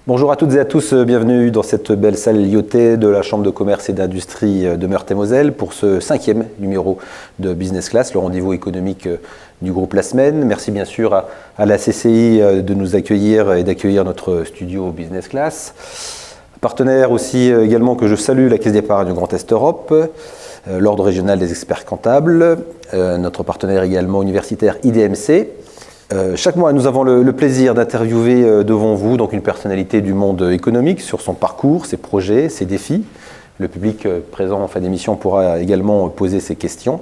Bonjour à toutes et à tous, bienvenue dans cette belle salle liotée de la Chambre de commerce et d'industrie de Meurthe-et-Moselle pour ce 5e numéro de Business Class, le rendez-vous économique du groupe La Semaine. Merci bien sûr à la CCI de nous accueillir et d'accueillir notre studio Business Class. Partenaire aussi également que je salue, la Caisse d'épargne Grand Est Europe, l'Ordre régional des experts comptables, notre partenaire également universitaire IDMC. Chaque mois, nous avons le plaisir d'interviewer devant vous donc une personnalité du monde économique sur son parcours, ses projets, ses défis. Le public présent en fin d'émission pourra également poser ses questions.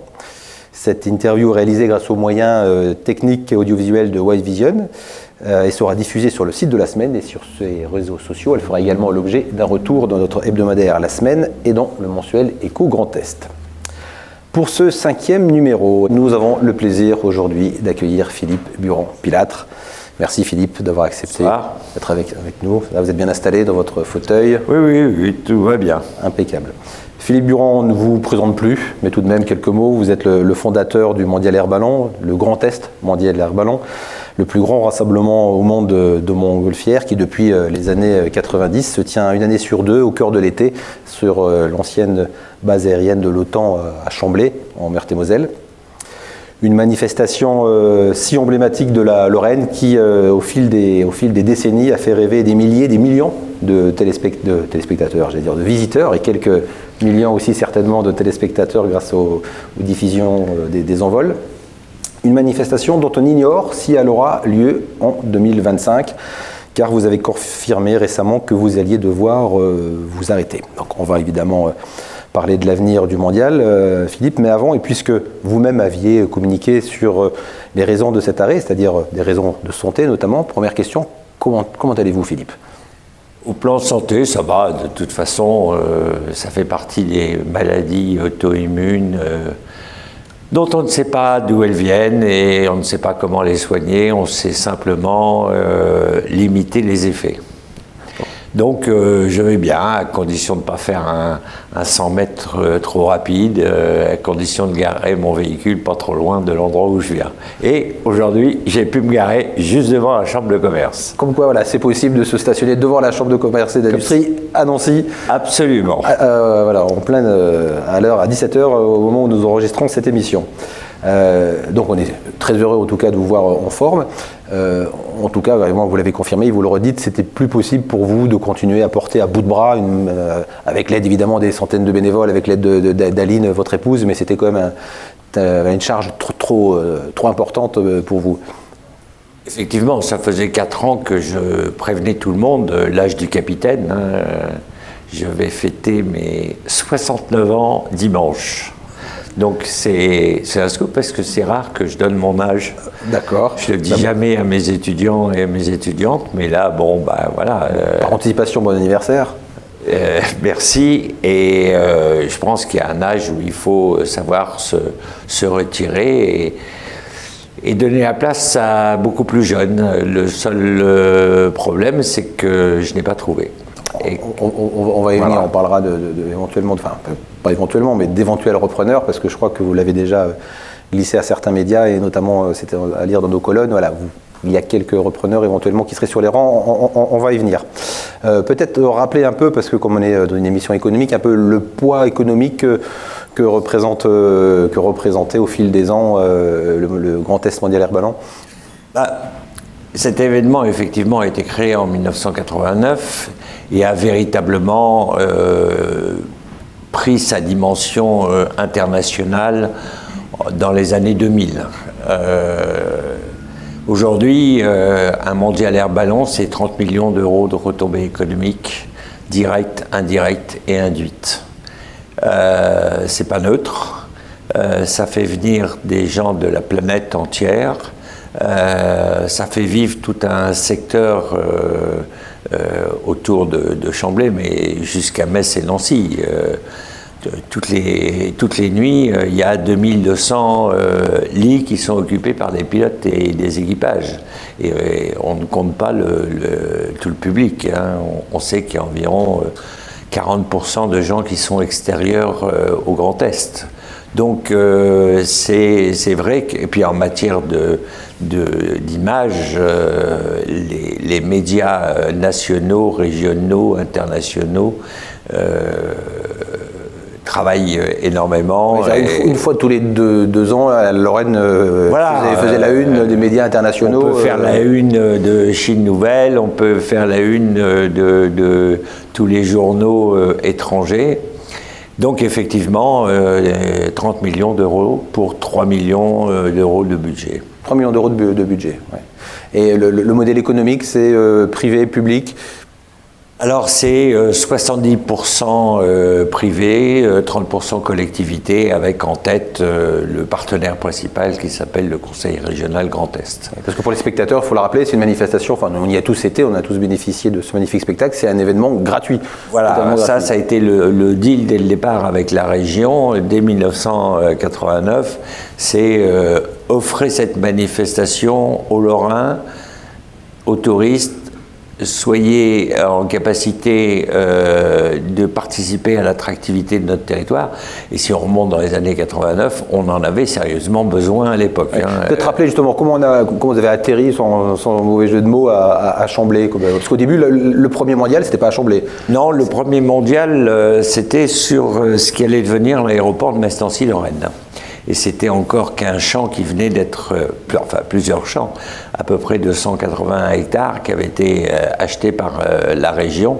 Cette interview est réalisée grâce aux moyens techniques et audiovisuels de Wise Vision et sera diffusée sur le site de La Semaine et sur ses réseaux sociaux. Elle fera également l'objet d'un retour dans notre hebdomadaire La Semaine et dans le mensuel Éco Grand Est. Pour ce 5e numéro, nous avons le plaisir aujourd'hui d'accueillir Philippe Buron-Pilâtre. Merci Philippe d'avoir accepté d'être avec nous. Là, vous êtes bien installé dans votre fauteuil. Oui, tout va bien. Impeccable. Philippe Buron, on ne vous présente plus, mais tout de même quelques mots. Vous êtes le fondateur du Mondial Air Ballon, le Grand Est Mondial Air Ballon, le plus grand rassemblement au monde de montgolfière qui, depuis les années 90, se tient une année sur deux au cœur de l'été sur l'ancienne base aérienne de l'OTAN à Chamblay, en Meurthe-et-Moselle. Une manifestation si emblématique de la Lorraine qui, au fil des décennies, a fait rêver des milliers, des millions de téléspectateurs, j'allais dire de visiteurs, et quelques millions aussi certainement de téléspectateurs grâce aux diffusions des envols. Une manifestation dont on ignore si elle aura lieu en 2025, car vous avez confirmé récemment que vous alliez devoir vous arrêter. Donc on va évidemment parler de l'avenir du mondial, Philippe, mais avant, et puisque vous-même aviez communiqué sur les raisons de cet arrêt, c'est-à-dire des raisons de santé notamment, première question, comment allez-vous Philippe ? Au plan santé, ça va. De toute façon, ça fait partie des maladies auto-immunes dont on ne sait pas d'où elles viennent et on ne sait pas comment les soigner. On sait simplement limiter les effets. Donc je vais bien, à condition de ne pas faire un 100 mètres trop rapide, à condition de garer mon véhicule pas trop loin de l'endroit où je viens. Et aujourd'hui, j'ai pu me garer juste devant la Chambre de commerce. Comme quoi, voilà, c'est possible de se stationner devant la Chambre de commerce et d'industrie à Nancy. Absolument. Voilà, en pleine, à l'heure, à 17h, au moment où nous enregistrons cette émission. Donc on est très heureux en tout cas de vous voir en forme. En tout cas, vraiment, vous l'avez confirmé, vous le redites, c'était plus possible pour vous de continuer à porter à bout de bras, avec l'aide évidemment des centaines de bénévoles, avec l'aide d'Aline, votre épouse, mais c'était quand même une charge trop importante pour vous. Effectivement, ça faisait 4 ans que je prévenais tout le monde, l'âge du capitaine. Je vais fêter mes 69 ans dimanche. Donc c'est un scoop parce que c'est rare que je donne mon âge. D'accord. Je le dis jamais à mes étudiants et à mes étudiantes, mais là, bon, bah voilà. Par anticipation, bon anniversaire. Merci. Et je pense qu'il y a un âge où il faut savoir se retirer et donner la place à beaucoup plus jeunes. Le seul problème, c'est que je n'ai pas trouvé. On va y venir, on parlera éventuellement, enfin pas éventuellement, mais d'éventuels repreneurs, parce que je crois que vous l'avez déjà glissé à certains médias, et notamment c'était à lire dans nos colonnes, voilà, il y a quelques repreneurs éventuellement qui seraient sur les rangs, on va y venir. Peut-être rappeler un peu, parce que comme on est dans une émission économique, un peu le poids économique que représentait au fil des ans le Grand Est Mondial Air Ballon. Cet événement, effectivement, a été créé en 1989 et a véritablement pris sa dimension internationale dans les années 2000. Aujourd'hui, un mondial air ballon, c'est 30 millions d'euros de retombées économiques, directes, indirectes et induites. C'est pas neutre. Ça fait venir des gens de la planète entière. Ça fait vivre tout un secteur autour de Chamblay, mais jusqu'à Metz et Nancy. toutes les nuits, il y a 2200 lits qui sont occupés par des pilotes et des équipages. Et on ne compte pas tout le public. Hein. On sait qu'il y a environ 40% de gens qui sont extérieurs au Grand Est. Donc c'est vrai et puis en matière d'image, les médias nationaux, régionaux, internationaux travaillent énormément. Une fois tous les deux ans, Lorraine faisait la une des médias internationaux. On peut faire la une de Chine Nouvelle, on peut faire la une de tous les journaux étrangers. Donc effectivement, 30 millions d'euros pour 3 millions d'euros de budget. 3 millions d'euros de budget, ouais. Et le modèle économique, c'est privé, public? Alors c'est 70% privé, 30% collectivité, avec en tête le partenaire principal qui s'appelle le Conseil régional Grand Est. Parce que pour les spectateurs, il faut le rappeler, c'est une manifestation, enfin on y a tous été, on a tous bénéficié de ce magnifique spectacle, c'est un événement gratuit. Voilà, ça a été le deal dès le départ avec la région, dès 1989, c'est offrir cette manifestation aux Lorrains, aux touristes. Soyez en capacité de participer à l'attractivité de notre territoire. Et si on remonte dans les années 89, on en avait sérieusement besoin à l'époque. Ouais. Peut-être rappeler justement comment vous avez atterri, sans mauvais jeu de mots, à Chambly. Parce qu'au début, le premier mondial, c'était pas à Chambly. Non, le premier mondial, c'était sur ce qui allait devenir l'aéroport de Mestancy-Lorraine. Et c'était encore qu'un champ qui venait d'être, plusieurs champs, à peu près 280 hectares qui avaient été achetés par la région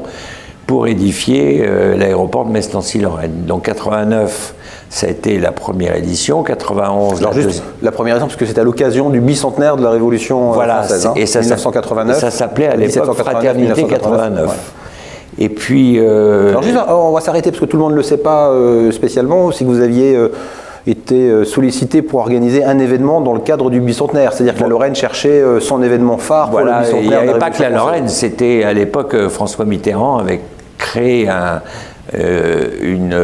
pour édifier l'aéroport de Mestancy-Lorraine. Donc 89, ça a été la première édition, 91... Alors juste la première édition, parce que c'était à l'occasion du bicentenaire de la Révolution française, et ça 1989. Ça s'appelait à l'époque Fraternité 89. Ouais. Et puis... Alors juste, on va s'arrêter, parce que tout le monde ne le sait pas spécialement, si vous aviez... était sollicité pour organiser un événement dans le cadre du bicentenaire. C'est-à-dire que la Lorraine cherchait son événement phare pour le bicentenaire. Il n'y avait pas que la Lorraine, c'était à l'époque François Mitterrand avait créé une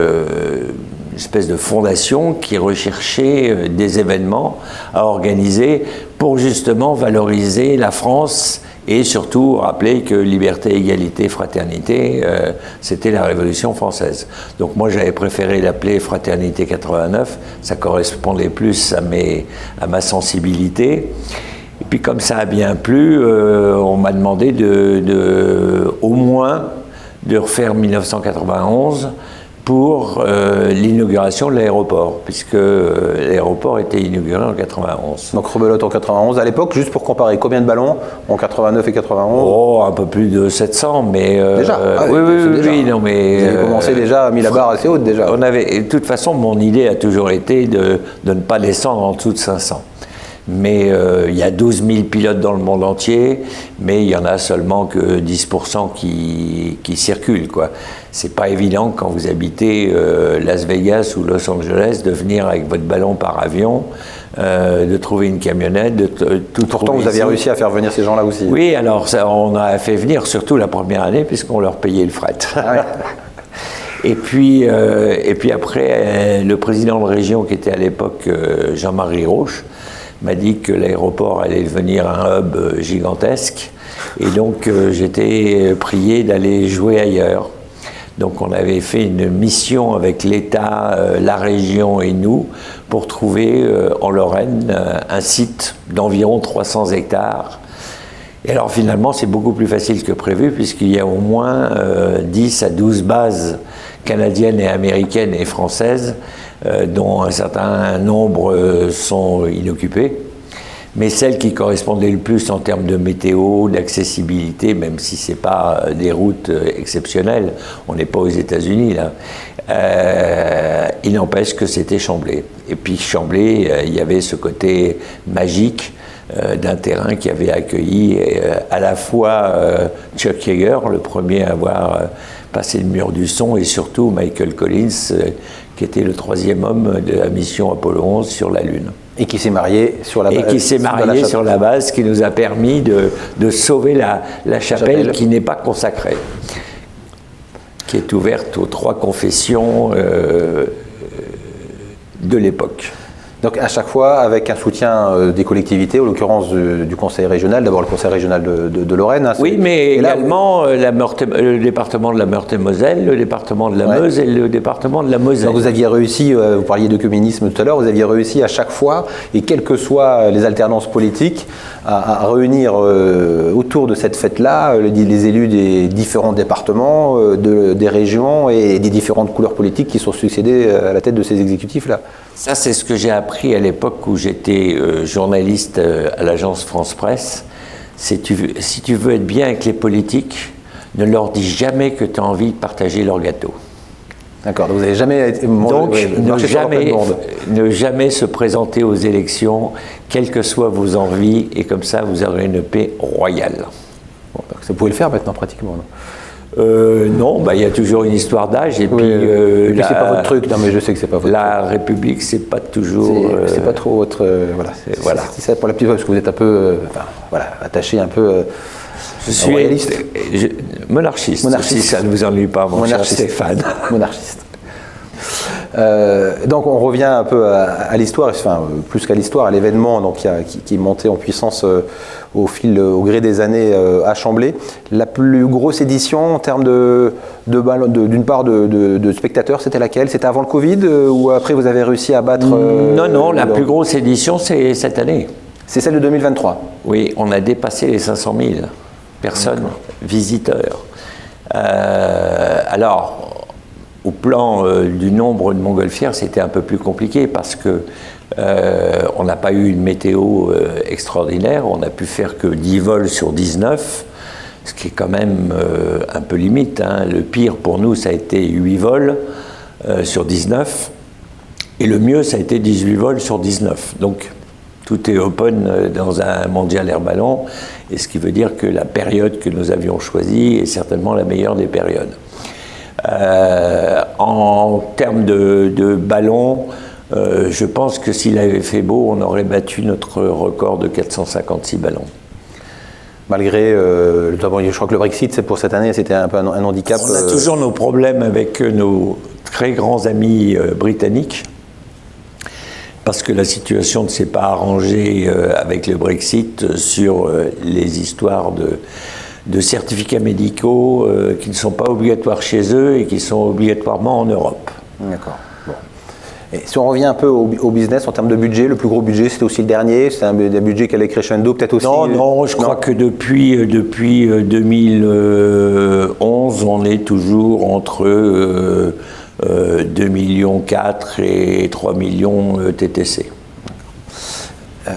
espèce de fondation qui recherchait des événements à organiser pour justement valoriser la France et surtout rappeler que liberté, égalité, fraternité, c'était la Révolution française. Donc moi j'avais préféré l'appeler Fraternité 89, ça correspondait plus à ma sensibilité. Et puis comme ça a bien plu, on m'a demandé au moins de refaire 1991 pour l'inauguration de l'aéroport, puisque l'aéroport était inauguré en 91. Donc rebelote en 91. À l'époque, juste pour comparer, combien de ballons en 89 et 91? Oh, un peu plus de 700, mais... déjà oui, non, mais... Vous avez commencé déjà, mis la barre assez haute déjà. De toute façon, mon idée a toujours été de ne pas descendre en dessous de 500. Mais il y a 12 000 pilotes dans le monde entier, mais il n'y en a seulement que 10% qui circulent, quoi. C'est pas évident quand vous habitez Las Vegas ou Los Angeles de venir avec votre ballon par avion, de trouver une camionnette, de tout. Pourtant, vous aviez réussi à faire venir ces gens-là aussi. Oui, alors on a fait venir surtout la première année puisqu'on leur payait le fret. Ah ouais. Et puis après, le président de région qui était à l'époque Jean-Marie Roche m'a dit que l'aéroport allait devenir un hub gigantesque. Et donc, j'étais prié d'aller jouer ailleurs. Donc, on avait fait une mission avec l'État, la région et nous pour trouver en Lorraine un site d'environ 300 hectares. Et alors, finalement, c'est beaucoup plus facile que prévu puisqu'il y a au moins 10 à 12 bases canadiennes et américaines et françaises dont un certain nombre sont inoccupées, mais celles qui correspondaient le plus en termes de météo, d'accessibilité, même si ce n'est pas des routes exceptionnelles, on n'est pas aux États-Unis là, il n'empêche que c'était Chambly. Et puis Chambly, il y avait ce côté magique d'un terrain qui avait accueilli à la fois Chuck Yeager, le premier à avoir passé le mur du son, et surtout Michael Collins, qui était le troisième homme de la mission Apollo 11 sur la Lune. Et qui s'est marié sur la base. Et qui s'est marié sur la base, ce qui nous a permis de sauver la chapelle qui n'est pas consacrée. qui est ouverte aux 3 confessions de l'époque. Donc à chaque fois avec un soutien des collectivités, en l'occurrence du conseil régional, d'abord le conseil régional de Lorraine. Hein, oui, mais également le département de la Meurthe-et-Moselle, le département de la Meuse et le département de la Moselle. Donc vous aviez réussi, vous parliez d'œcuménisme tout à l'heure, vous aviez réussi à chaque fois, et quelles que soient les alternances politiques, à réunir autour de cette fête-là les élus des différents départements, des régions et des différentes couleurs politiques qui sont succédées à la tête de ces exécutifs-là. Ça, c'est ce que j'ai appris à l'époque où j'étais journaliste à l'agence France Presse. Si tu veux être bien avec les politiques, ne leur dis jamais que tu as envie de partager leur gâteau. D'accord, donc vous n'avez jamais ne jamais se présenter aux élections, quelles que soient vos envies, et comme ça, vous aurez une paix royale. Bon, vous pouvez le faire maintenant, pratiquement. Non, il y a toujours une histoire d'âge et puis c'est pas votre truc. Non, mais je sais que c'est pas votre la truc. République, c'est pas toujours. C'est pas trop votre. Voilà. C'est pour la petite fois parce que vous êtes un peu, attaché un peu. Je suis royaliste. Monarchiste. Si ça ne vous ennuie pas, mon cher Stéphane. Monarchiste. Donc on revient un peu à l'histoire, enfin plus qu'à l'histoire, à l'événement donc qui est monté en puissance au gré des années à Chambly. La plus grosse édition en termes d'une part de spectateurs, c'était laquelle? C'était avant le Covid ou après vous avez réussi à battre Non, la plus grosse édition c'est cette année. C'est celle de 2023. Oui, on a dépassé les 500 000 personnes, visiteurs. Alors, au plan du nombre de montgolfières, c'était un peu plus compliqué parce que on n'a pas eu une météo extraordinaire. On n'a pu faire que 10 vols sur 19, ce qui est quand même un peu limite. Hein. Le pire pour nous, ça a été 8 vols sur 19. Et le mieux, ça a été 18 vols sur 19. Donc, tout est open dans un mondial air ballon. Et ce qui veut dire que la période que nous avions choisie est certainement la meilleure des périodes. En termes de ballons, je pense que s'il avait fait beau, on aurait battu notre record de 456 ballons. Malgré, je crois que le Brexit, c'est pour cette année, c'était un peu un handicap. On a toujours nos problèmes avec nos très grands amis britanniques, parce que la situation ne s'est pas arrangée avec le Brexit sur les histoires de certificats médicaux qui ne sont pas obligatoires chez eux et qui sont obligatoirement en Europe. D'accord. Bon. Et si on revient un peu au business en termes de budget, le plus gros budget c'était aussi le dernier, c'est un budget qui allait crescendo peut-être aussi. Non, je crois que depuis 2011, on est toujours entre 2,4 millions et 3 millions TTC. Il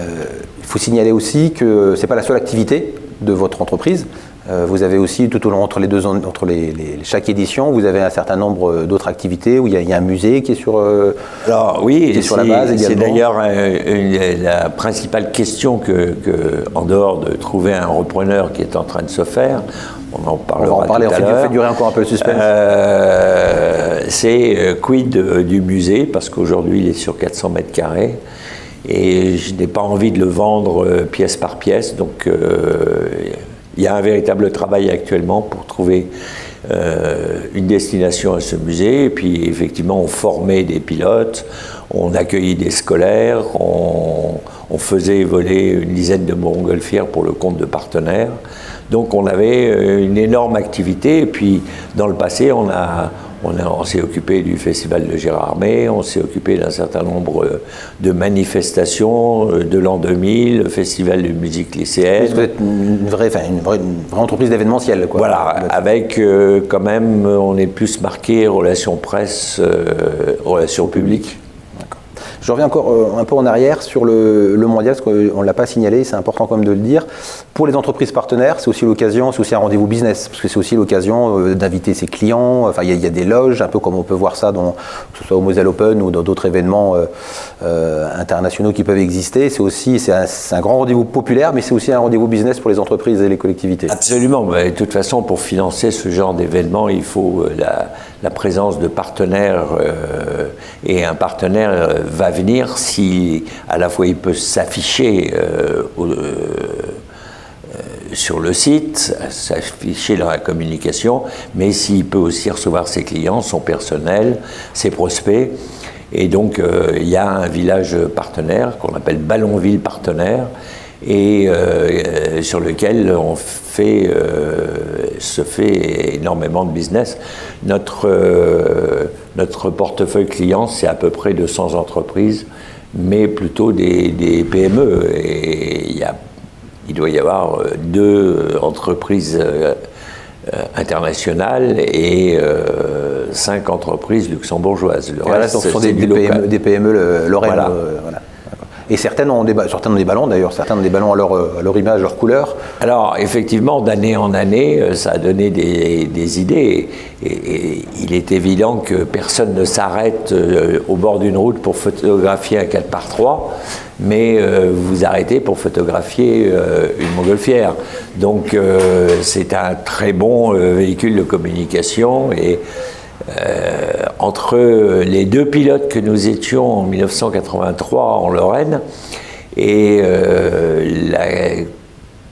faut signaler aussi que ce n'est pas la seule activité de votre entreprise. Vous avez aussi, tout au long, entre chaque édition, vous avez un certain nombre d'autres activités où il y a un musée qui est sur, alors, oui, qui est sur la base également. C'est d'ailleurs la principale question en dehors de trouver un repreneur qui est en train de se faire, on en parlera. On va en parler, tout à l'heure. On fait durer encore un peu le suspense. C'est quid du musée, parce qu'aujourd'hui il est sur 400 mètres carrés. Et je n'ai pas envie de le vendre pièce par pièce, donc il y a un véritable travail actuellement pour trouver une destination à ce musée. Et puis effectivement, on formait des pilotes, on accueillait des scolaires, on faisait voler une dizaine de montgolfières pour le compte de partenaires. Donc on avait une énorme activité. Et puis dans le passé, on s'est occupé du festival de Gérardmer, on s'est occupé d'un certain nombre de manifestations de l'an 2000, le festival de musique lycéenne. Vous êtes une vraie entreprise d'événementiel, quoi. Voilà, avec quand même, on est plus marqué relations presse, relations publiques. Je reviens encore un peu en arrière sur le mondial, parce qu'on ne l'a pas signalé, c'est important quand même de le dire. Pour les entreprises partenaires, c'est aussi l'occasion, c'est aussi un rendez-vous business, parce que c'est aussi l'occasion d'inviter ses clients. Enfin, il y a des loges, un peu comme on peut voir ça, que ce soit au Moselle Open ou dans d'autres événements internationaux qui peuvent exister. C'est un grand rendez-vous populaire, mais c'est aussi un rendez-vous business pour les entreprises et les collectivités. Absolument. Mais de toute façon, pour financer ce genre d'événement, il faut la présence de partenaires, et un partenaire va venir si à la fois il peut s'afficher sur le site, s'afficher dans la communication, mais s'il peut aussi recevoir ses clients, son personnel, ses prospects. Et donc, il y a un village partenaire qu'on appelle Ballonville Partenaire, et sur lequel se fait énormément de business. Notre portefeuille client, c'est à peu près 200 entreprises, mais plutôt des PME. Et il doit y avoir 2 entreprises internationales et 5 entreprises luxembourgeoises. Le reste, ce sont des PME lorraines. Voilà. Voilà. Et certaines ont des ballons d'ailleurs, certaines ont des ballons à leur image, leur couleur. Alors effectivement, d'année en année, ça a donné des idées. Et il est évident que personne ne s'arrête au bord d'une route pour photographier un 4x3, mais vous vous arrêtez pour photographier une montgolfière. Donc c'est un très bon véhicule de communication. Et entre les 2 pilotes que nous étions en 1983 en Lorraine et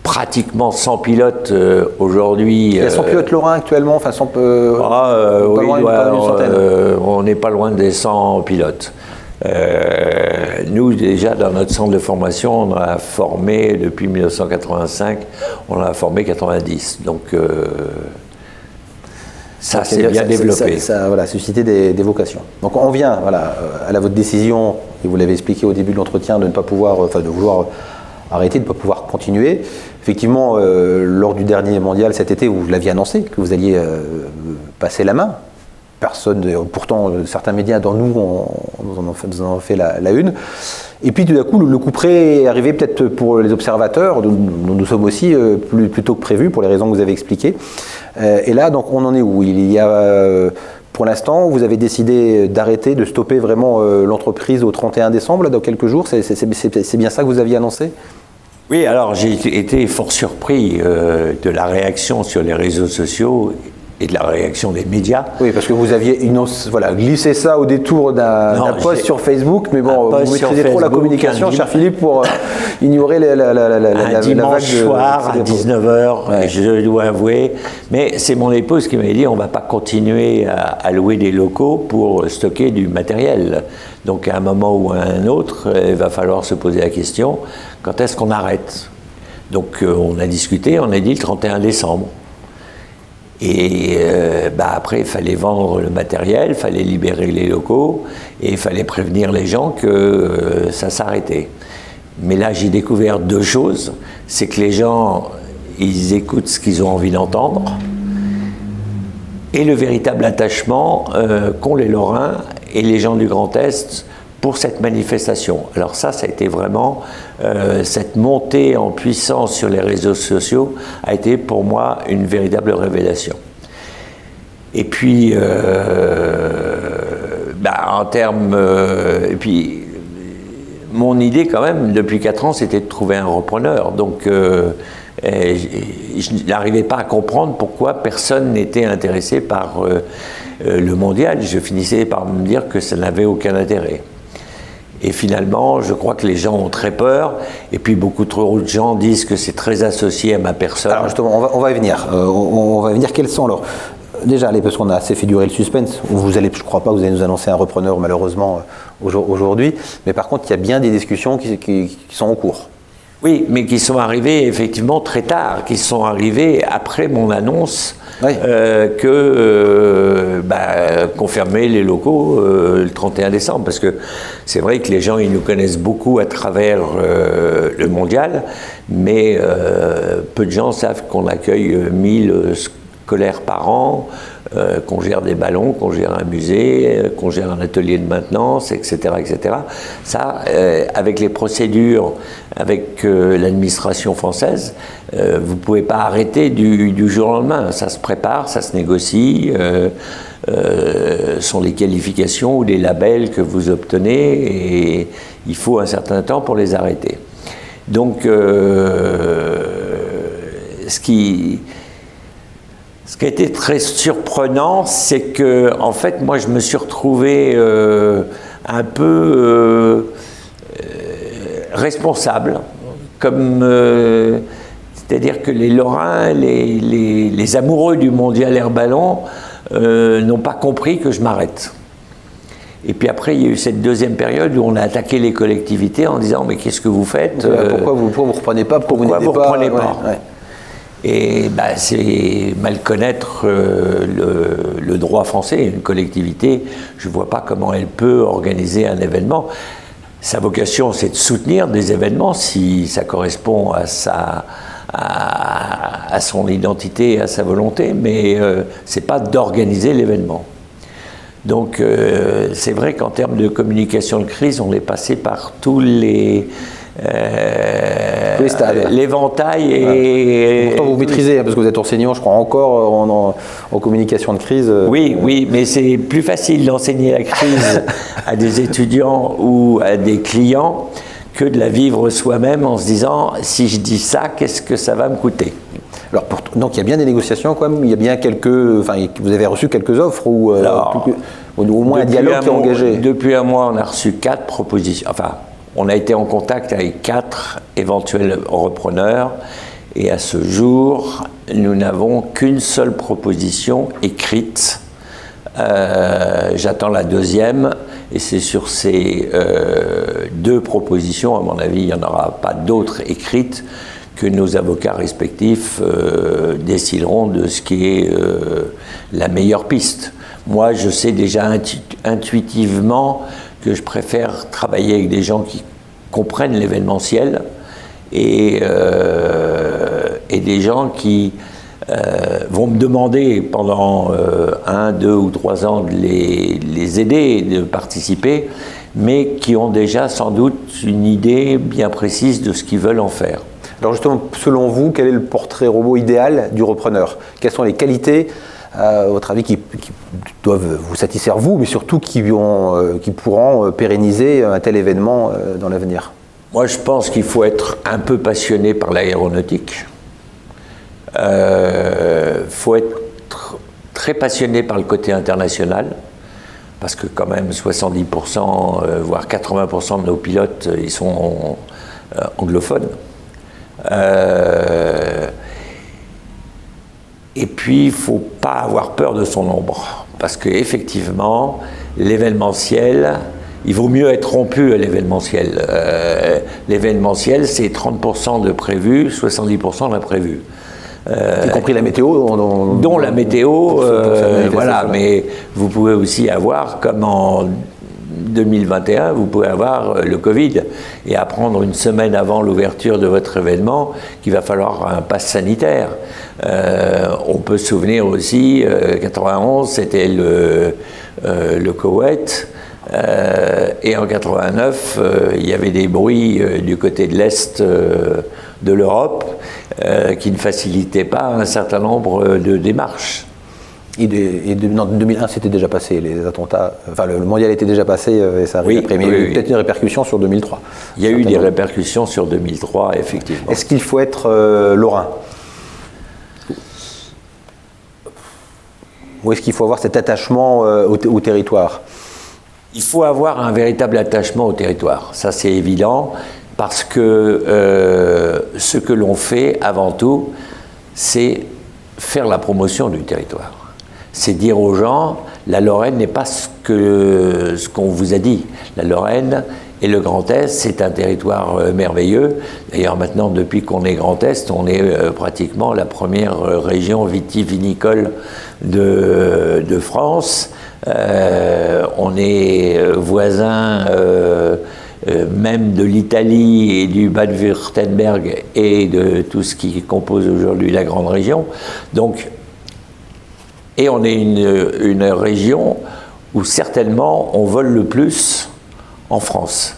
pratiquement 100 pilotes aujourd'hui. Il y a 100 pilotes lorrains actuellement, enfin 100 oui, on n'est pas loin des 100 pilotes. Nous, déjà, dans notre centre de formation, on a formé, depuis 1985, on a formé 90. Donc, ça s'est bien développé. Ça a suscité des vocations. Donc on vient à votre décision, et vous l'avez expliqué au début de l'entretien, de ne pas pouvoir, de vouloir arrêter, de ne pas pouvoir continuer. Effectivement, lors du dernier mondial cet été, vous l'aviez annoncé, que vous alliez passer la main. Personne, pourtant certains médias dans nous en ont fait la une. Et puis tout d'un coup, le coup près est arrivé peut-être pour les observateurs, dont nous sommes aussi plus tôt que prévu, pour les raisons que vous avez expliquées. Et là, donc, on en est où? Il y a, pour l'instant, vous avez décidé d'arrêter, de stopper vraiment l'entreprise au 31 décembre, là, dans quelques jours. C'est bien ça que vous aviez annoncé? Oui, alors j'ai été fort surpris de la réaction sur les réseaux sociaux et de la réaction des médias. Oui, parce que vous aviez glissé ça au détour d'un post sur Facebook, mais bon, vous maîtrisez trop la communication, cher Philippe, pour ignorer un dimanche soir à 19h, ouais. Je dois avouer. Mais c'est mon épouse qui m'a dit, on ne va pas continuer à louer des locaux pour stocker du matériel. Donc à un moment ou à un autre, il va falloir se poser la question, quand est-ce qu'on arrête? Donc on a discuté, on a dit le 31 décembre. Et après, il fallait vendre le matériel, il fallait libérer les locaux et il fallait prévenir les gens que ça s'arrêtait. Mais là, j'ai découvert 2 choses. C'est que les gens, ils écoutent ce qu'ils ont envie d'entendre et le véritable attachement qu'ont les Lorrains et les gens du Grand Est pour cette manifestation. Alors ça a été vraiment, cette montée en puissance sur les réseaux sociaux a été pour moi une véritable révélation. Et puis, en termes... et puis, mon idée quand même, depuis 4 ans, c'était de trouver un repreneur. Donc, je n'arrivais pas à comprendre pourquoi personne n'était intéressé par le mondial. Je finissais par me dire que ça n'avait aucun intérêt. Et finalement, je crois que les gens ont très peur. Et puis, beaucoup trop de gens disent que c'est très associé à ma personne. Alors justement, on va y venir. On va y venir. Quels sont alors... Déjà, parce qu'on a assez fait durer le suspense, je ne crois pas que vous allez nous annoncer un repreneur, malheureusement, aujourd'hui. Mais par contre, il y a bien des discussions qui sont en cours. Oui, mais qui sont arrivées effectivement très tard, qui sont arrivées après mon annonce qu'on fermait les locaux le 31 décembre. Parce que c'est vrai que les gens, ils nous connaissent beaucoup à travers le mondial, mais peu de gens savent qu'on accueille 1000 scolaires par an, qu'on gère des ballons, qu'on gère un musée, qu'on gère un atelier de maintenance, etc. etc. Ça, avec les procédures, avec l'administration française, vous ne pouvez pas arrêter du jour au lendemain. Ça se prépare, ça se négocie, sont les qualifications ou les labels que vous obtenez, et il faut un certain temps pour les arrêter. Donc, ce qui a été très surprenant, c'est que, en fait, moi, je me suis retrouvé un peu responsable, comme C'est-à-dire que les Lorrains, les amoureux du mondial air ballon n'ont pas compris que je m'arrête. Et puis après, il y a eu cette deuxième période où on a attaqué les collectivités en disant « mais qu'est-ce que vous faites ?» Pourquoi vous ne reprenez pas? Pourquoi vous reprenez pas ouais. Et c'est mal connaître le droit français. Une collectivité, je ne vois pas comment elle peut organiser un événement. Sa vocation, c'est de soutenir des événements si ça correspond à son identité, à sa volonté, mais ce n'est pas d'organiser l'événement. Donc c'est vrai qu'en termes de communication de crise, on est passé par tous l'éventail et... Pourtant vous maîtrisez, parce que vous êtes enseignant, je crois, encore en communication de crise. Oui, mais c'est plus facile d'enseigner la crise à des étudiants ou à des clients que de la vivre soi-même en se disant, si je dis ça, qu'est-ce que ça va me coûter ? Alors, donc il y a bien des négociations quand même, il y a bien vous avez reçu quelques offres ou au moins un dialogue qui est engagé. Depuis un mois, on a reçu 4 propositions, enfin, on a été en contact avec 4 éventuels repreneurs et à ce jour, nous n'avons qu'une seule proposition écrite. J'attends la deuxième et c'est sur ces 2 propositions, à mon avis, il n'y en aura pas d'autres écrites, que nos avocats respectifs décideront de ce qui est la meilleure piste. Moi, je sais déjà intuitivement que je préfère travailler avec des gens qui comprennent l'événementiel et des gens qui vont me demander pendant 1, 2 ou 3 ans de les aider, de participer, mais qui ont déjà sans doute une idée bien précise de ce qu'ils veulent en faire. Alors justement, selon vous, quel est le portrait robot idéal du repreneur? Quelles sont les qualités, à votre avis, qui doivent vous satisfaire vous, mais surtout qui pourront pérenniser un tel événement dans l'avenir? Moi, je pense qu'il faut être un peu passionné par l'aéronautique. Faut être très passionné par le côté international, parce que quand même 70%, voire 80% de nos pilotes, ils sont anglophones. Et puis, il ne faut pas avoir peur de son ombre, parce qu'effectivement, l'événementiel, il vaut mieux être rompu à l'événementiel. L'événementiel, c'est 30% de prévu, 70% d'imprévu. Y compris la météo dont la météo, voilà, mais vous pouvez aussi avoir, comme en 2021, vous pouvez avoir le Covid et apprendre une semaine avant l'ouverture de votre événement qu'il va falloir un pass sanitaire. On peut se souvenir aussi, 91, c'était le Koweït, et en 89, il y avait des bruits du côté de l'Est de l'Europe qui ne facilitaient pas un certain nombre de démarches. En 2001, c'était déjà passé, les attentats, enfin le mondial était déjà passé et ça arrive après, mais il y a eu peut-être une répercussion sur 2003. Il y a eu des répercussions sur 2003, effectivement. Est-ce qu'il faut être lorrain? Ou est-ce qu'il faut avoir cet attachement au territoire? Il faut avoir un véritable attachement au territoire, ça c'est évident, parce que ce que l'on fait avant tout, c'est faire la promotion du territoire. C'est dire aux gens, la Lorraine n'est pas ce qu'on vous a dit. La Lorraine et le Grand Est, c'est un territoire merveilleux. D'ailleurs, maintenant, depuis qu'on est Grand Est, on est pratiquement la première région vitivinicole de France. On est voisin même de l'Italie et du Bade-Wurtemberg et de tout ce qui compose aujourd'hui la grande région. Donc, et on est une région où certainement on vole le plus en France.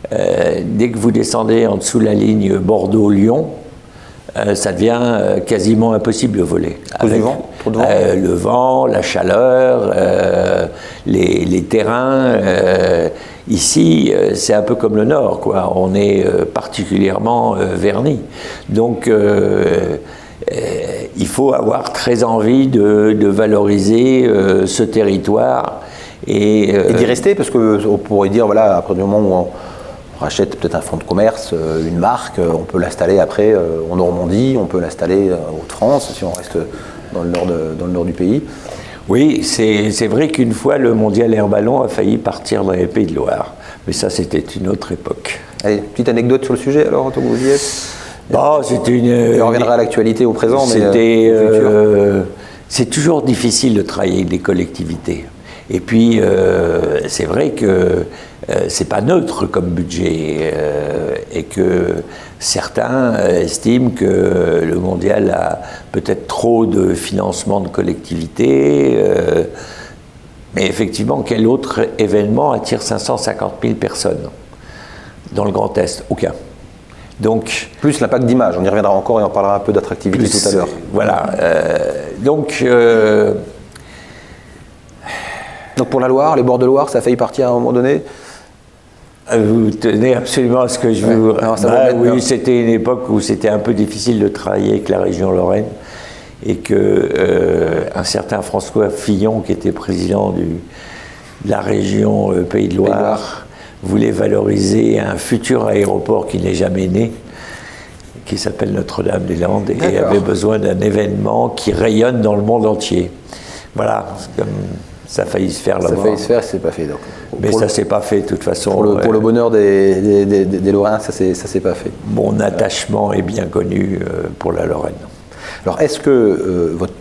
Dès que vous descendez en dessous de la ligne Bordeaux-Lyon, ça devient quasiment impossible de voler. Avec du vent, trop de vent. Le vent, la chaleur, les terrains. Ici, c'est un peu comme le Nord, quoi. On est particulièrement verni. Donc, il faut avoir très envie de valoriser ce territoire. Et d'y rester, parce qu'on pourrait dire, voilà, après du moment où rachète peut-être un fonds de commerce, une marque, on peut l'installer après en Normandie, on peut l'installer en Haute-France, si on reste dans le nord du pays. Oui, c'est vrai qu'une fois, le mondial air ballon a failli partir dans les Pays de Loire. Mais ça, c'était une autre époque. Allez, petite anecdote sur le sujet, alors, tant que vous y êtes. Bon, c'était une... On reviendra à l'actualité au présent, mais c'est toujours difficile de travailler avec des collectivités. Et puis, c'est vrai que c'est pas neutre comme budget et que certains estiment que le mondial a peut-être trop de financement de collectivités. Mais effectivement, quel autre événement attire 550 000 personnes dans le Grand Est? Aucun. Donc, plus l'impact d'image, on y reviendra encore et on parlera un peu d'attractivité tout à l'heure. Voilà. Donc pour la Loire, les bords de Loire, ça a failli partir à un moment donné. Vous tenez absolument à ce que je vous... Oui, c'était une époque où c'était un peu difficile de travailler avec la région Lorraine et que un certain François Fillon, qui était président de la région Pays de Loire, voulait valoriser un futur aéroport qui n'est jamais né, qui s'appelle Notre-Dame-des-Landes, et avait besoin d'un événement qui rayonne dans le monde entier. Voilà, comme ça a failli se faire là-bas. Ça a failli se faire, c'est pas fait. Donc. Mais ça s'est pas fait de toute façon. Pour le bonheur des Lorrains, ça s'est pas fait. Mon attachement est bien connu pour la Lorraine. Alors, est-ce que votre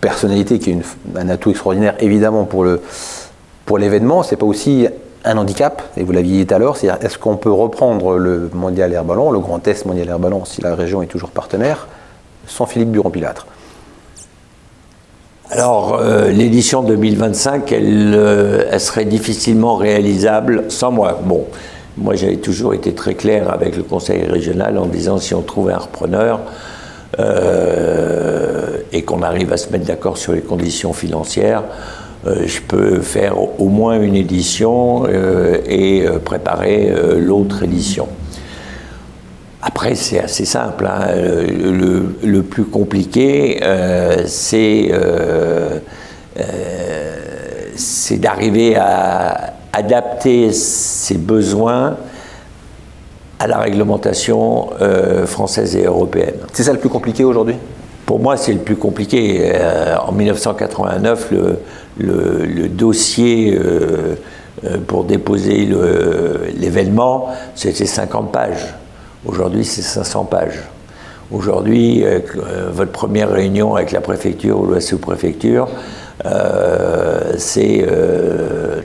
personnalité, qui est un atout extraordinaire évidemment pour l'événement, c'est pas aussi un handicap, et vous l'aviez dit tout à l'heure, c'est-à-dire est-ce qu'on peut reprendre le mondial air ballon, le Grand Est mondial air ballon, si la région est toujours partenaire, sans Philippe Buron-Pilâtre? Alors, l'édition 2025, elle serait difficilement réalisable sans moi. Bon, moi j'avais toujours été très clair avec le conseil régional en disant si on trouve un repreneur et qu'on arrive à se mettre d'accord sur les conditions financières, je peux faire au moins une édition et préparer l'autre édition. Après, c'est assez simple. Hein. Le plus compliqué, c'est d'arriver à adapter ses besoins à la réglementation française et européenne. C'est ça le plus compliqué aujourd'hui ? Pour moi, c'est le plus compliqué. En 1989, le dossier pour déposer l'événement, c'était 50 pages. Aujourd'hui, c'est 500 pages. Aujourd'hui, votre première réunion avec la préfecture ou la sous-préfecture, c'est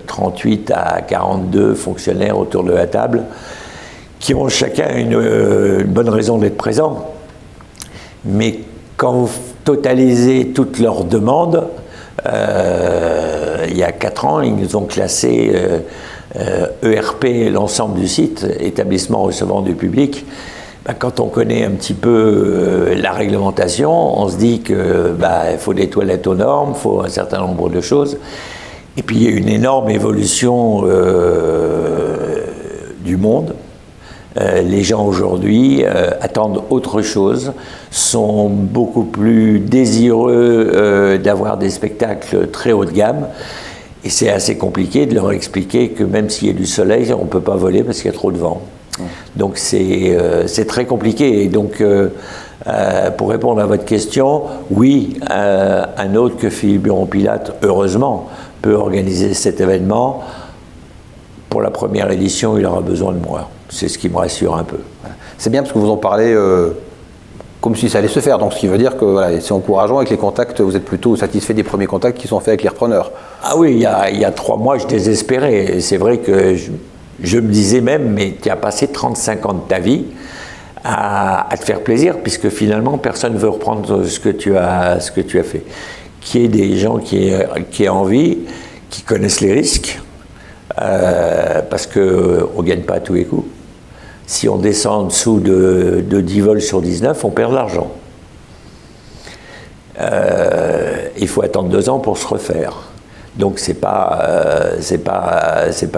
38 à 42 fonctionnaires autour de la table qui ont chacun une bonne raison d'être présents. Mais quand vous totalisez toutes leurs demandes, il y a 4 ans, ils nous ont classé ERP, l'ensemble du site, établissement recevant du public. Quand on connaît un petit peu la réglementation, on se dit que il faut des toilettes aux normes, il faut un certain nombre de choses. Et puis il y a une énorme évolution du monde. Les gens aujourd'hui attendent autre chose, sont beaucoup plus désireux d'avoir des spectacles très haut de gamme. Et c'est assez compliqué de leur expliquer que même s'il y a du soleil, on ne peut pas voler parce qu'il y a trop de vent. Donc c'est très compliqué. Et donc, pour répondre à votre question, oui, un autre que Philippe Buron-Pilâtre, heureusement, peut organiser cet événement. Pour la première édition, il aura besoin de moi. C'est ce qui me rassure un peu. C'est bien parce que vous en parlez comme si ça allait se faire. Donc ce qui veut dire que voilà, c'est encourageant avec les contacts, vous êtes plutôt satisfait des premiers contacts qui sont faits avec les repreneurs. Ah oui, il y a 3 mois, je désespérais. C'est vrai que je me disais même, mais tu as passé 35 ans de ta vie à te faire plaisir, puisque finalement, personne ne veut reprendre ce que tu as fait. Qu'il y ait des gens qui aient envie, qui connaissent les risques, parce qu'on ne gagne pas à tous les coups. Si on descend en dessous de 10 vols sur 19, on perd de l'argent. Il faut attendre 2 ans pour se refaire. Donc c'est pas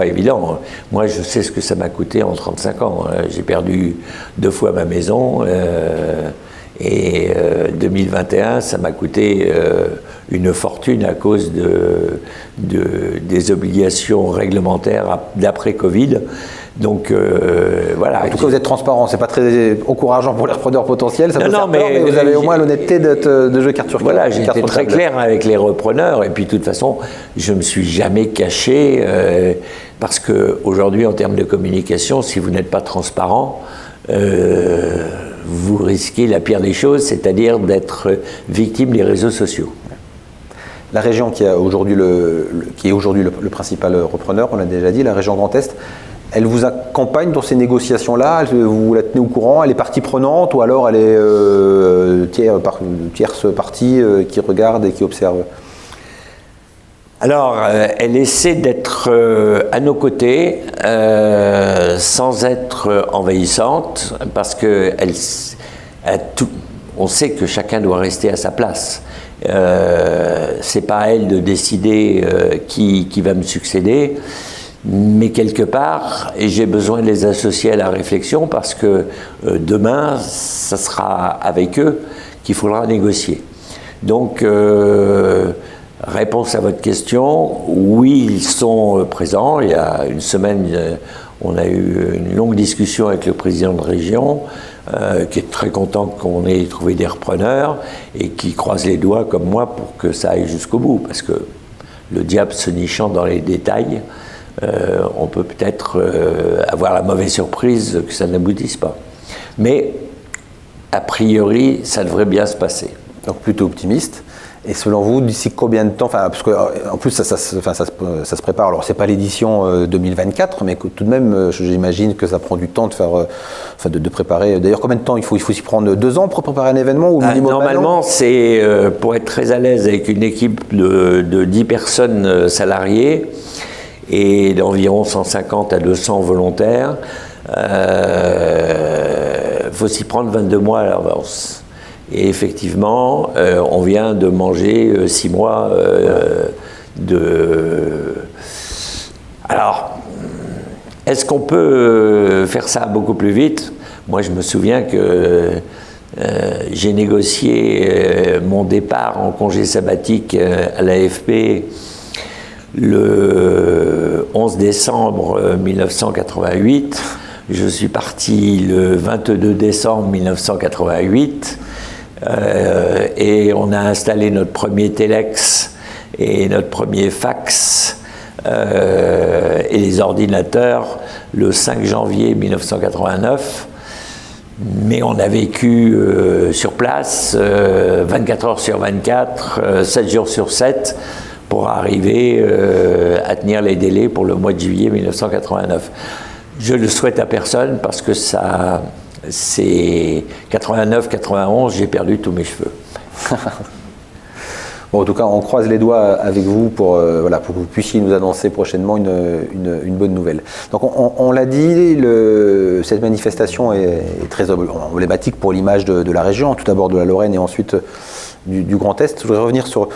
évident. Moi, je sais ce que ça m'a coûté en 35 ans. J'ai perdu 2 fois ma maison Et 2021, ça m'a coûté une fortune à cause des obligations réglementaires d'après-Covid. Donc voilà. En tout cas, vous êtes transparent, c'est pas très encourageant pour les repreneurs potentiels, ça peut faire peur, mais vous mais avez au moins l'honnêteté de jouer carte sur carte. Voilà, j'ai été très clair avec les repreneurs, et puis de toute façon, je me suis jamais caché, parce qu'aujourd'hui, en termes de communication, si vous n'êtes pas transparent, vous risquez la pire des choses, c'est-à-dire d'être victime des réseaux sociaux. La région qui est aujourd'hui le principal repreneur, on l'a déjà dit, la région Grand Est, elle vous accompagne dans ces négociations-là, vous la tenez au courant, elle est partie prenante ou alors elle est tierce partie qui regarde et qui observe? Alors, elle essaie d'être à nos côtés sans être envahissante, parce que on sait que chacun doit rester à sa place. C'est pas à elle de décider qui va me succéder, mais quelque part, et j'ai besoin de les associer à la réflexion, parce que demain, ça sera avec eux qu'il faudra négocier. Donc, réponse à votre question, oui, ils sont présents. Il y a une semaine, on a eu une longue discussion avec le président de région, qui est très content qu'on ait trouvé des repreneurs et qui croise les doigts comme moi pour que ça aille jusqu'au bout, parce que le diable se nichant dans les détails, on peut peut-être avoir la mauvaise surprise que ça n'aboutisse pas. Mais a priori, ça devrait bien se passer. Donc plutôt optimiste. Et selon vous, d'ici combien de temps, parce qu'en plus ça se prépare, alors c'est pas l'édition 2024, mais tout de même, j'imagine que ça prend du temps de préparer. D'ailleurs, combien de temps il faut s'y prendre 2 ans pour préparer un événement ou minimum? Normalement, c'est pour être très à l'aise avec une équipe de 10 personnes salariées et d'environ 150 à 200 volontaires, faut s'y prendre 22 mois à l'avance. Et effectivement, on vient de manger 6 mois Alors, est-ce qu'on peut faire ça beaucoup plus vite? Moi, je me souviens que j'ai négocié mon départ en congé sabbatique à l'AFP le 11 décembre 1988. Je suis parti le 22 décembre 1988. Et on a installé notre premier téléx et notre premier fax et les ordinateurs le 5 janvier 1989, mais on a vécu sur place 24 heures sur 24, 7 jours sur 7 pour arriver à tenir les délais pour le mois de juillet 1989. Je le souhaite à personne parce que ça... C'est 89-91, j'ai perdu tous mes cheveux. Bon, en tout cas, on croise les doigts avec vous pour que vous puissiez nous annoncer prochainement une bonne nouvelle. Donc, on l'a dit, cette manifestation est très emblématique pour l'image de la région, tout d'abord de la Lorraine et ensuite du Grand Est. Je voudrais revenir sur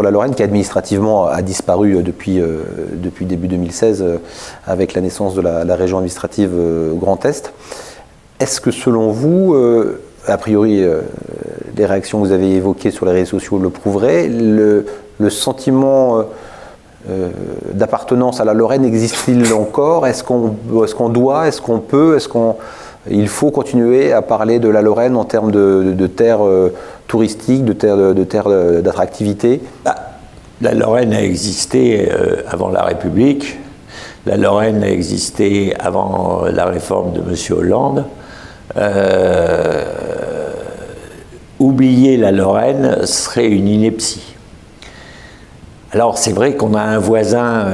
la Lorraine qui administrativement a disparu depuis début 2016 avec la naissance de la région administrative Grand Est. Est-ce que selon vous, a priori, les réactions que vous avez évoquées sur les réseaux sociaux le prouveraient, le sentiment d'appartenance à la Lorraine existe-t-il encore? Est-ce qu'on doit, est-ce qu'on peut, il faut continuer à parler de la Lorraine en termes de terres touristiques, de terres d'attractivité? La Lorraine a existé avant la République. La Lorraine a existé avant la réforme de M. Hollande. Oublier la Lorraine serait une ineptie. Alors c'est vrai qu'on a un voisin...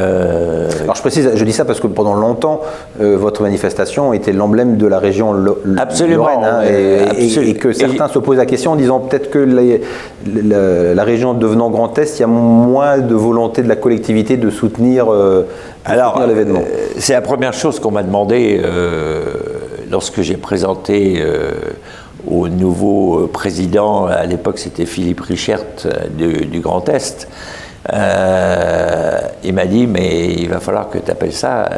Alors je précise, je dis ça parce que pendant longtemps, votre manifestation était l'emblème de la région Lorraine, et que certains se posent la question en disant peut-être que la région devenant Grand Est, il y a moins de volonté de la collectivité de soutenir l'événement. C'est la première chose qu'on m'a demandé lorsque j'ai présenté au nouveau président, à l'époque c'était Philippe Richert du Grand Est. Il m'a dit, mais il va falloir que tu appelles ça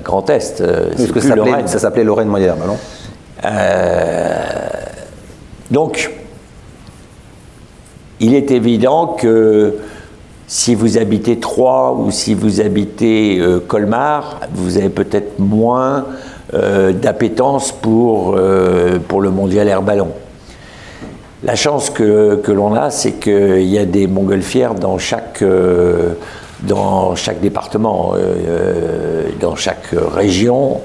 Grand Est. Parce que ça s'appelait Lorraine moderne, non? Donc, il est évident que si vous habitez Troyes ou si vous habitez Colmar, vous avez peut-être moins d'appétence pour le mondial air ballon. La chance que l'on a, c'est qu'il y a des montgolfières dans chaque département, dans chaque région.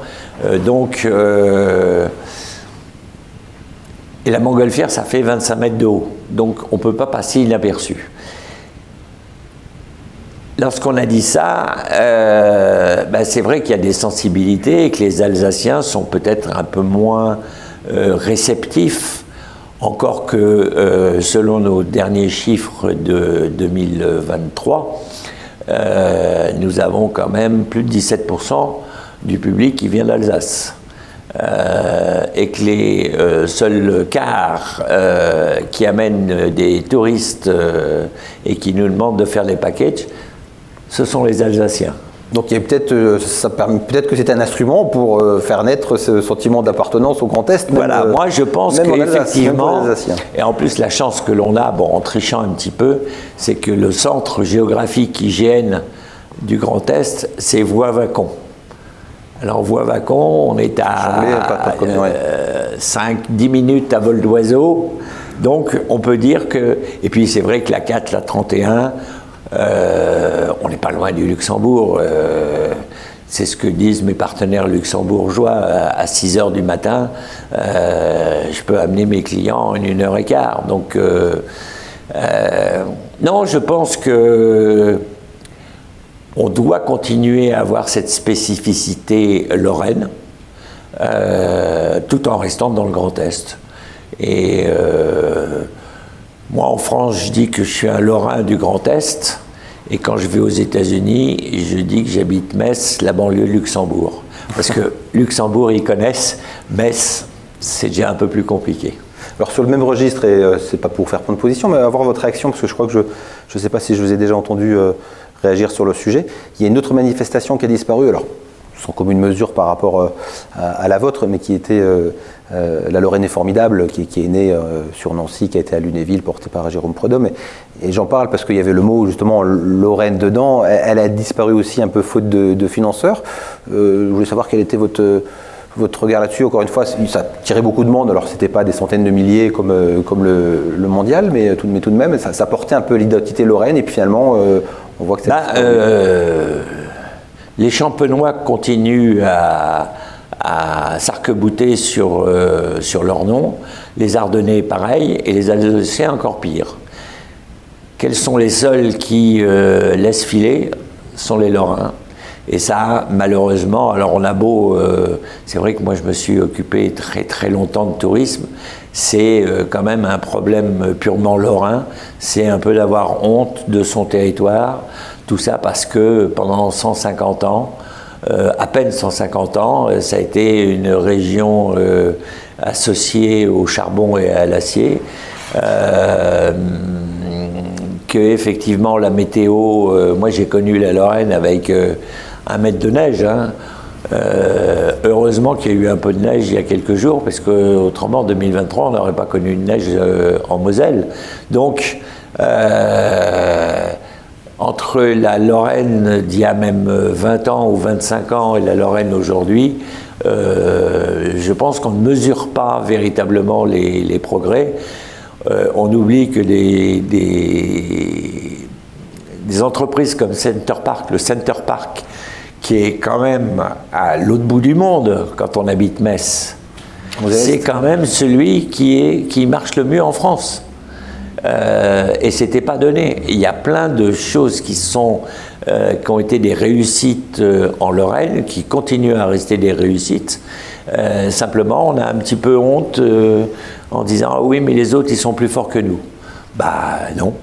Et la montgolfière, ça fait 25 mètres de haut, donc on ne peut pas passer inaperçu. Lorsqu'on a dit ça, c'est vrai qu'il y a des sensibilités et que les Alsaciens sont peut-être un peu moins réceptifs, encore que selon nos derniers chiffres de 2023, nous avons quand même plus de 17% du public qui vient d'Alsace. Et que les seuls cars qui amènent des touristes et qui nous demandent de faire des packages, ce sont les Alsaciens. Donc il y a peut-être que c'est un instrument pour faire naître ce sentiment d'appartenance au Grand Est. Voilà, moi je pense qu'effectivement, et en plus la chance que l'on a, en trichant un petit peu, c'est que le centre géographique IGN du Grand Est, c'est Voie-Vacon. Alors Voie-Vacon, on est à 5-10 minutes à vol d'oiseau, donc on peut dire que, et puis c'est vrai que la 4, la 31, on n'est pas loin du Luxembourg, c'est ce que disent mes partenaires luxembourgeois, à 6 h du matin, je peux amener mes clients en 1 h 15. Donc non, je pense que on doit continuer à avoir cette spécificité lorraine, tout en restant dans le Grand Est. Et moi, en France, je dis que je suis un Lorrain du Grand Est, et quand je vais aux États-Unis, je dis que j'habite Metz, la banlieue de Luxembourg. Parce que Luxembourg, ils connaissent, Metz, c'est déjà un peu plus compliqué. Alors sur le même registre, et c'est pas pour faire prendre position, mais avoir votre réaction, parce que je crois que je ne sais pas si je vous ai déjà entendu réagir sur le sujet. Il y a une autre manifestation qui a disparu, alors sans commune mesure par rapport à la vôtre, mais qui était la Lorraine est formidable, qui est née sur Nancy, qui a été à Lunéville, portée par Jérôme Prudhomme. Et j'en parle parce qu'il y avait le mot justement Lorraine dedans. Elle a disparu aussi un peu faute de financeurs. Je voulais savoir quel était votre regard là-dessus. Encore une fois, ça tirait beaucoup de monde. Alors c'était pas des centaines de milliers comme le mondial, mais tout de même, ça portait un peu l'identité lorraine. Et puis finalement, on voit que c'est... les Champenois continuent à s'arc-bouter sur leur nom, les Ardennais pareil, et les Alsaciens encore pire. Quels sont les seuls qui laissent filer? Sont les Lorrains. Et ça, malheureusement, alors on a beau... c'est vrai que moi je me suis occupé très très longtemps de tourisme, c'est quand même un problème purement lorrain, c'est un peu d'avoir honte de son territoire, tout ça parce que pendant 150 ans, à peine 150 ans, ça a été une région associée au charbon et à l'acier, que effectivement la météo, moi j'ai connu la Lorraine avec 1 mètre de neige, hein. Heureusement qu'il y a eu un peu de neige il y a quelques jours, parce qu'autrement en 2023 on n'aurait pas connu de neige en Moselle. Donc entre la Lorraine d'il y a même 20 ans ou 25 ans et la Lorraine aujourd'hui, je pense qu'on ne mesure pas véritablement les progrès. On oublie que des entreprises comme Center Parc, le Center Parc, qui est quand même à l'autre bout du monde quand on habite Metz, c'est quand même celui qui marche le mieux en France. Et c'était pas donné. Il y a plein de choses qui ont été des réussites en Lorraine, qui continuent à rester des réussites. Simplement, on a un petit peu honte en disant « Ah oui, mais les autres, ils sont plus forts que nous ». Bah non.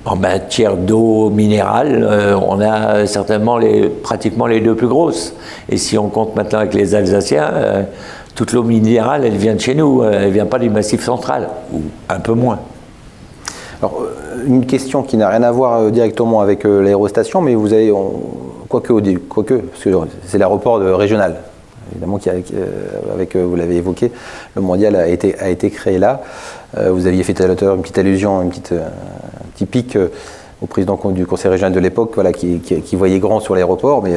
En matière d'eau minérale, on a certainement pratiquement les 2 plus grosses. Et si on compte maintenant avec les Alsaciens, toute l'eau minérale, elle vient de chez nous, elle ne vient pas du Massif central, ou un peu moins. Alors, une question qui n'a rien à voir directement avec l'aérostation, mais vous avez, quoique, parce que c'est l'aéroport régional, évidemment, vous l'avez évoqué, le mondial a été créé là. Vous aviez fait tout à l'heure une petite allusion, un petit pic au président du conseil régional de l'époque, voilà, qui voyait grand sur l'aéroport, mais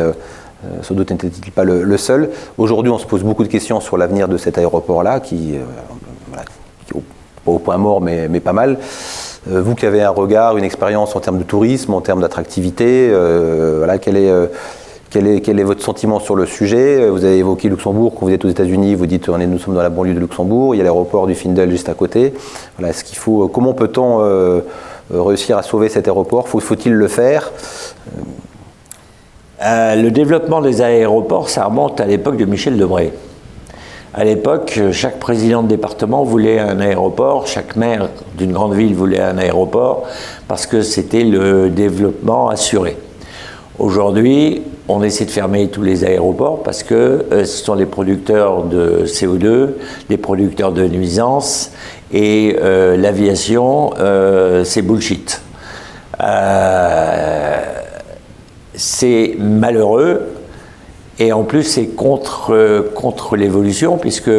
sans doute n'était-il pas le seul. Aujourd'hui, on se pose beaucoup de questions sur l'avenir de cet aéroport-là, qui est au point mort, mais pas mal. Vous qui avez un regard, une expérience en termes de tourisme, en termes d'attractivité, voilà, quel est votre sentiment sur le sujet? Vous avez évoqué Luxembourg. Quand vous êtes aux États-Unis, vous dites nous sommes dans la banlieue de Luxembourg. Il y a l'aéroport du Findel juste à côté. Voilà, comment peut-on réussir à sauver cet aéroport? Faut-il le faire? Le développement des aéroports, ça remonte à l'époque de Michel Debré. À l'époque, chaque président de département voulait un aéroport, chaque maire d'une grande ville voulait un aéroport, parce que c'était le développement assuré. Aujourd'hui, on essaie de fermer tous les aéroports parce que ce sont les producteurs de CO2, des producteurs de nuisances, et l'aviation, c'est bullshit. C'est malheureux. Et en plus, c'est contre l'évolution, puisque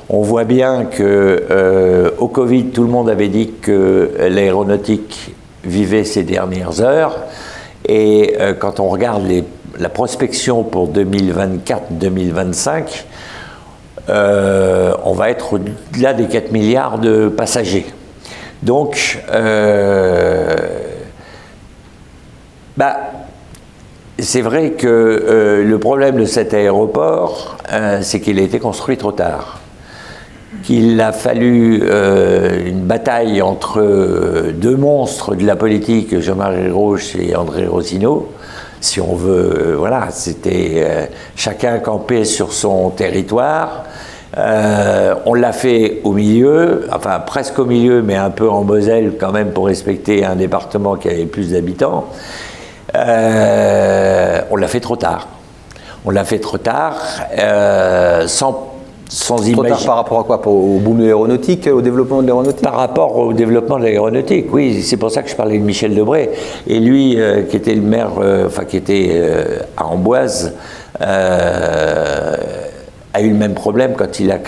on voit bien que au Covid, tout le monde avait dit que l'aéronautique vivait ses dernières heures. Et quand on regarde la prospection pour 2024-2025, on va être au-delà des 4 milliards de passagers. Donc, c'est vrai que le problème de cet aéroport, c'est qu'il a été construit trop tard. Qu'il a fallu une bataille entre deux monstres de la politique, Jean-Marie Roche et André Rossino. Si on veut, voilà, c'était chacun campé sur son territoire. On l'a fait au milieu, enfin presque au milieu, mais un peu en Moselle quand même pour respecter un département qui avait plus d'habitants. On l'a fait trop tard. On l'a fait trop tard, sans imaginer. Trop tard par rapport à quoi? Au boom de l'aéronautique, au développement de l'aéronautique? Par rapport au développement de l'aéronautique, oui. C'est pour ça que je parlais de Michel Debré. Et lui, qui était le maire, qui était à Amboise, a eu le même problème quand il a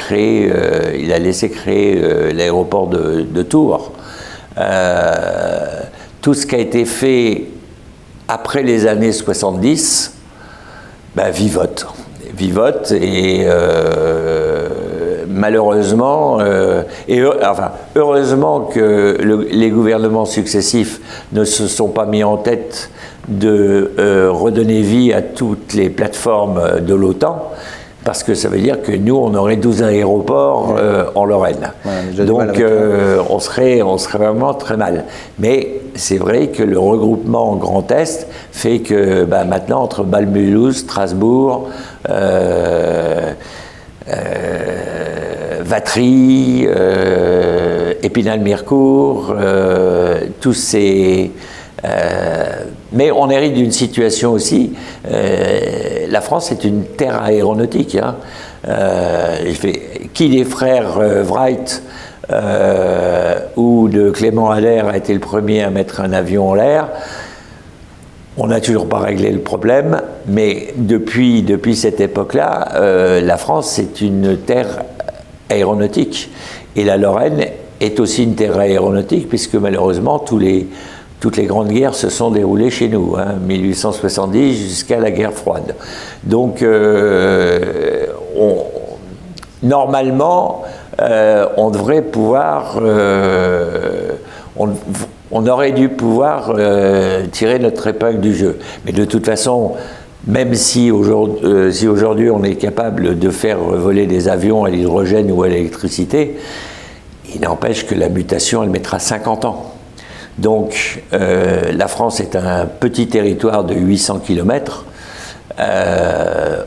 laissé créer l'aéroport de Tours. Tout ce qui a été fait après les années 70, vivote et malheureusement, heureusement que les gouvernements successifs ne se sont pas mis en tête de redonner vie à toutes les plateformes de l'OTAN, parce que ça veut dire que nous, on aurait 12 aéroports en Lorraine. Ouais, donc, on serait vraiment très mal. Mais c'est vrai que le regroupement en Grand Est fait que maintenant, entre Bâle-Mulhouse, Strasbourg, Vatry, Épinal-Mirecourt, tous ces... mais on hérite d'une situation aussi. La France est une terre aéronautique. Hein. Qui des frères Wright ou de Clément Allaire a été le premier à mettre un avion en l'air? On n'a toujours pas réglé le problème, mais depuis cette époque-là, la France est une terre aéronautique. Et la Lorraine est aussi une terre aéronautique, puisque malheureusement, toutes les grandes guerres se sont déroulées chez nous, 1870 jusqu'à la guerre froide. Donc, normalement, on devrait pouvoir... on aurait dû pouvoir tirer notre épingle du jeu. Mais de toute façon, même si aujourd'hui on est capable de faire voler des avions à l'hydrogène ou à l'électricité, il n'empêche que la mutation, elle mettra 50 ans. Donc, la France est un petit territoire de 800 km.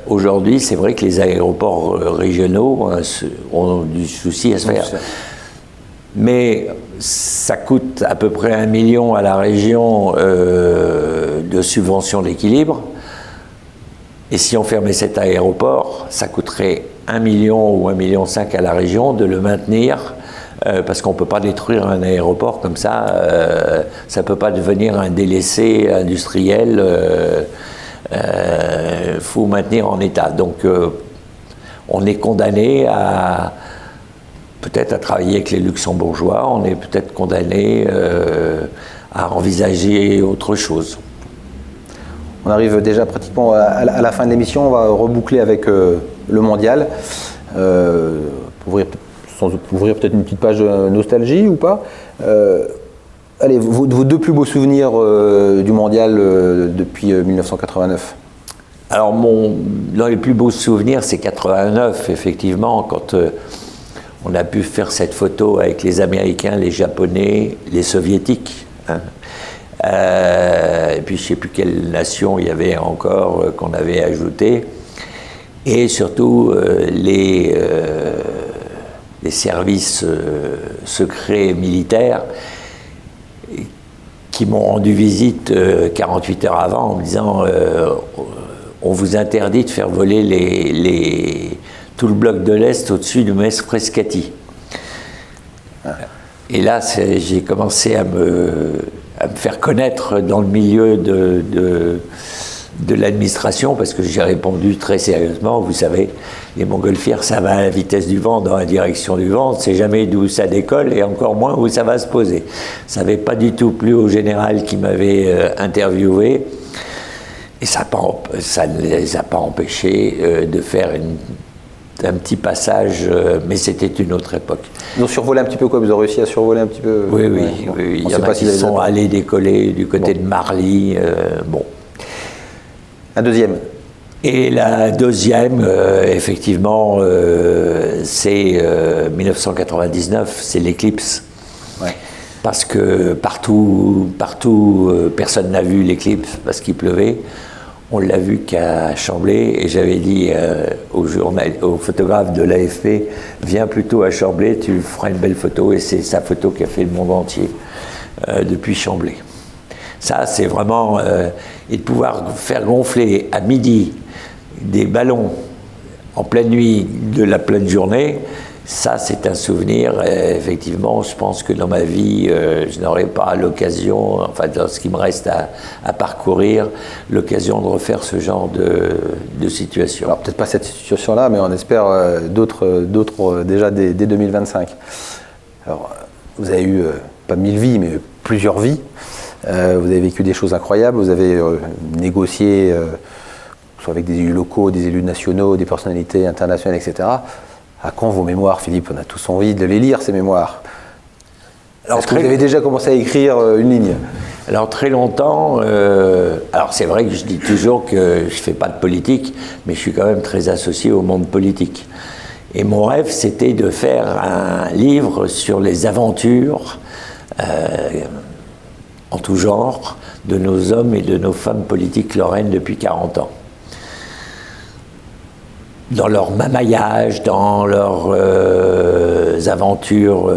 Aujourd'hui, c'est vrai que les aéroports régionaux ont du souci à se faire. Mais ça coûte à peu près 1 million à la région de subventions d'équilibre. Et si on fermait cet aéroport, ça coûterait 1 million ou 1,5 million à la région de le maintenir. Parce qu'on ne peut pas détruire un aéroport comme ça, ça ne peut pas devenir un délaissé industriel, faut maintenir en état. Donc on est condamné à peut-être à travailler avec les Luxembourgeois, on est peut-être condamné à envisager autre chose. On arrive déjà pratiquement à la fin de l'émission, on va reboucler avec le mondial. Ouvrir peut-être une petite page de nostalgie ou pas. Allez, vos deux plus beaux souvenirs du mondial depuis 1989. Alors, l'un des plus beaux souvenirs, c'est 89, effectivement, quand on a pu faire cette photo avec les Américains, les Japonais, les Soviétiques. Hein. Et puis, je ne sais plus quelle nation il y avait encore qu'on avait ajouté. Et surtout, les services secrets militaires qui m'ont rendu visite 48 heures avant en me disant on vous interdit de faire voler tout le bloc de l'Est au-dessus de Metz-Frascati. Et là, j'ai commencé à me faire connaître dans le milieu de l'administration, parce que j'ai répondu très sérieusement. Vous savez, les montgolfières, ça va à la vitesse du vent, dans la direction du vent, on ne sait jamais d'où ça décolle et encore moins où ça va se poser. Ça n'avait pas du tout plu au général qui m'avait interviewé, et ça ne les a pas empêchés de faire un petit passage, mais c'était une autre époque. Ils ont survolé un petit peu quoi? Vous avez réussi à survoler un petit peu? Oui. Il y en a qui sont allés décoller du côté de Marly. Bon. Un deuxième. Et la deuxième, effectivement, c'est 1999, c'est l'éclipse. Ouais. Parce que partout, personne n'a vu l'éclipse parce qu'il pleuvait. On l'a vu qu'à Chamblay, et j'avais dit au photographe de l'AFP, viens plutôt à Chamblay, tu feras une belle photo, et c'est sa photo qui a fait le monde entier depuis Chamblay. Ça, c'est vraiment... et de pouvoir faire gonfler à midi des ballons en pleine nuit de la pleine journée, ça, c'est un souvenir. Effectivement, je pense que dans ma vie, je n'aurai pas l'occasion, enfin, dans ce qui me reste à parcourir, l'occasion de refaire ce genre de situation. Alors, peut-être pas cette situation-là, mais on espère d'autres déjà dès 2025. Alors, vous avez eu, pas 1000 vies, mais plusieurs vies. Vous avez vécu des choses incroyables, vous avez négocié, soit avec des élus locaux, des élus nationaux, des personnalités internationales, etc. À quand vos mémoires, Philippe? On a tous envie de les lire, ces mémoires. Est-ce que vous avez déjà commencé à écrire une ligne? Alors très longtemps, alors c'est vrai que je dis toujours que je ne fais pas de politique, mais je suis quand même très associé au monde politique. Et mon rêve, c'était de faire un livre sur les aventures en tout genre de nos hommes et de nos femmes politiques lorraines depuis 40 ans. Dans leur mamaillage, dans leurs aventures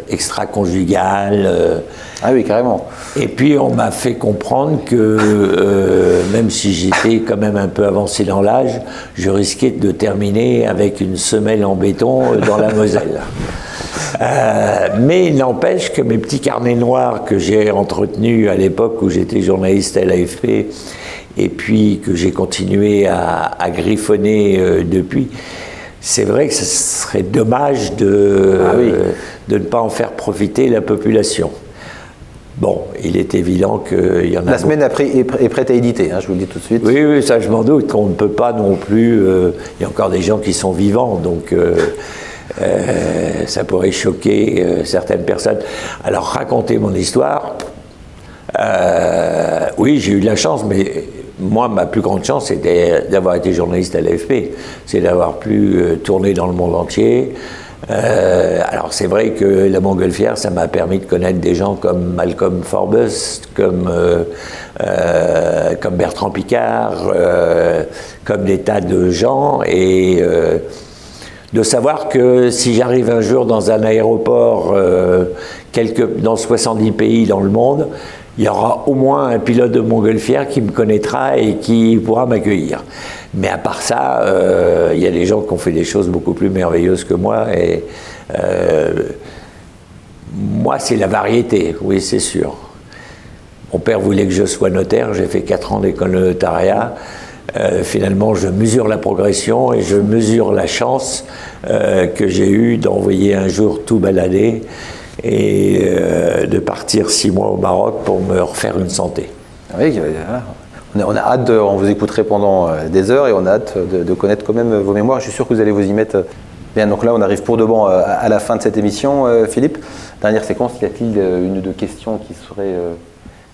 extra-conjugales. Ah oui, carrément. Et puis on m'a fait comprendre que même si j'étais quand même un peu avancé dans l'âge, je risquais de terminer avec une semelle en béton dans la Moselle. Mais il n'empêche que mes petits carnets noirs que j'ai entretenus à l'époque où j'étais journaliste à l'AFP, et puis que j'ai continué à griffonner depuis, c'est vrai que ce serait dommage de ne pas en faire profiter la population. Bon, il est évident qu'il y en a... La semaine après est prête à éditer, hein, je vous le dis tout de suite. Oui, ça je m'en doute, qu'on ne peut pas non plus... il y a encore des gens qui sont vivants, donc ça pourrait choquer certaines personnes. Alors, raconter mon histoire, oui, j'ai eu de la chance, mais moi, ma plus grande chance, c'est d'avoir été journaliste à l'AFP. C'est d'avoir pu tourner dans le monde entier. Alors c'est vrai que la montgolfière, ça m'a permis de connaître des gens comme Malcolm Forbes, comme Bertrand Piccard, comme des tas de gens, et de savoir que si j'arrive un jour dans un aéroport dans 70 pays dans le monde, il y aura au moins un pilote de montgolfière qui me connaîtra et qui pourra m'accueillir. Mais à part ça, il y a des gens qui ont fait des choses beaucoup plus merveilleuses que moi. Et moi, c'est la variété, oui, c'est sûr. Mon père voulait que je sois notaire, j'ai fait 4 ans d'école de notariat. finalement, je mesure la progression et je mesure la chance que j'ai eue d'envoyer un jour tout balader et de partir 6 mois au Maroc pour me refaire une santé. Oui, on a hâte, on vous écouterait pendant des heures et on a hâte de connaître quand même vos mémoires. Je suis sûr que vous allez vous y mettre bien. Donc là, on arrive pour de bon à la fin de cette émission. Philippe, dernière séquence, y a-t-il une ou deux questions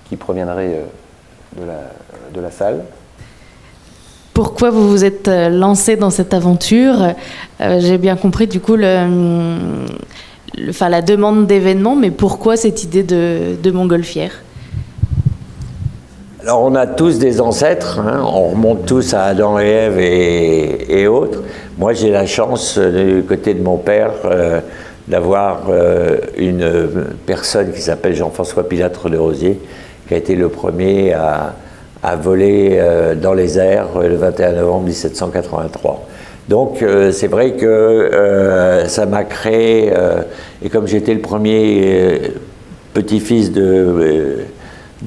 qui proviendraient de la salle? Pourquoi vous vous êtes lancé dans cette aventure? J'ai bien compris du coup la demande d'événements, mais pourquoi cette idée de montgolfière? Alors on a tous des ancêtres, hein, on remonte tous à Adam et Ève et autres. Moi j'ai la chance du côté de mon père d'avoir une personne qui s'appelle Jean-François Pilâtre de Rosiers, qui a été le premier à voler dans les airs le 21 novembre 1783. Donc c'est vrai que ça m'a créé, et comme j'étais le premier petit-fils de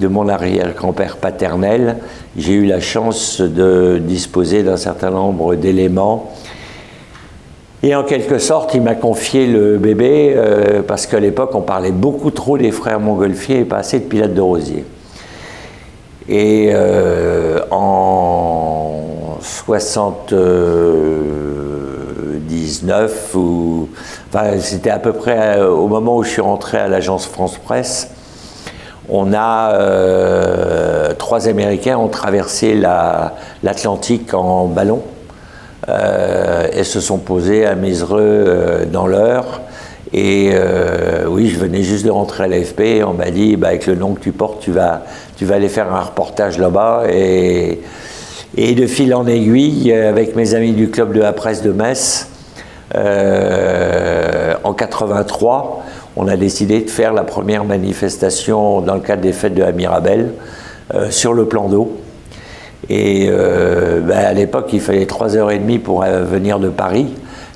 mon arrière-grand-père paternel, j'ai eu la chance de disposer d'un certain nombre d'éléments. Et en quelque sorte, il m'a confié le bébé, parce qu'à l'époque, on parlait beaucoup trop des frères Montgolfier et pas assez de Pilâtre de Rosiers. Et en 79, c'était à peu près au moment où je suis rentré à l'agence France Presse, on a 3 Américains ont traversé l'Atlantique en ballon et se sont posés à Mézereux dans l'Eure. Et oui, je venais juste de rentrer à l'AFP, on m'a dit, avec le nom que tu portes, tu vas aller faire un reportage là-bas. Et de fil en aiguille, avec mes amis du club de la presse de Metz, en 83, on a décidé de faire la première manifestation dans le cadre des fêtes de la Mirabelle sur le plan d'eau. Et à l'époque, il fallait 3h30 pour venir de Paris.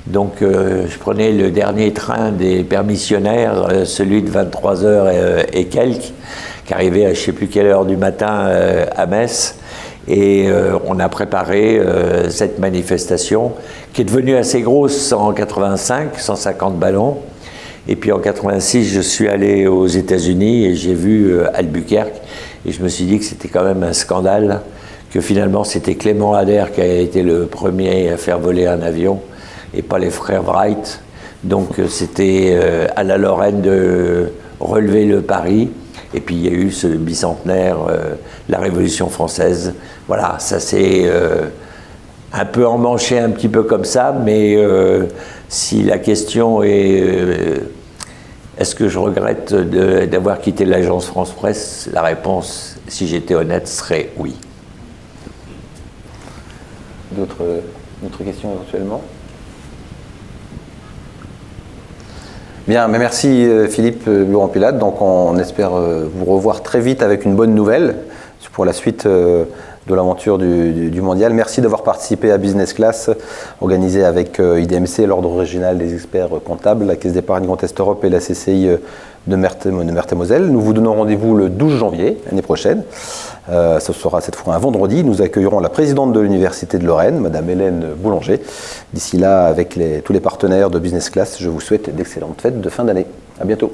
Donc je prenais le dernier train des permissionnaires, celui de 23h et quelques, qui arrivait à je ne sais plus quelle heure du matin à Metz. Et on a préparé cette manifestation qui est devenue assez grosse en 85, 150 ballons. Et puis en 86, je suis allé aux États-Unis et j'ai vu Albuquerque. Et je me suis dit que c'était quand même un scandale, que finalement c'était Clément Ader qui a été le premier à faire voler un avion et pas les frères Wright. Donc c'était à la Lorraine de relever le pari. Et puis il y a eu ce bicentenaire, la Révolution française. Voilà, ça s'est un peu emmanché un petit peu comme ça, mais si la question est est-ce que je regrette d'avoir quitté l'agence France Presse, la réponse, si j'étais honnête, serait oui. D'autres questions éventuellement? Bien, mais merci Philippe Buron-Pilâtre. Donc on espère vous revoir très vite avec une bonne nouvelle pour la suite de l'aventure du mondial. Merci d'avoir participé à Business Class, organisé avec IDMC, l'Ordre régional des experts comptables, la Caisse d'épargne Grand Est Europe et la CCI de Meurthe-et-Moselle. Nous vous donnons rendez-vous le 12 janvier, l'année prochaine. Ce sera cette fois un vendredi. Nous accueillerons la présidente de l'Université de Lorraine, Madame Hélène Boulanger. D'ici là, avec tous les partenaires de Business Class, je vous souhaite d'excellentes fêtes de fin d'année. À bientôt.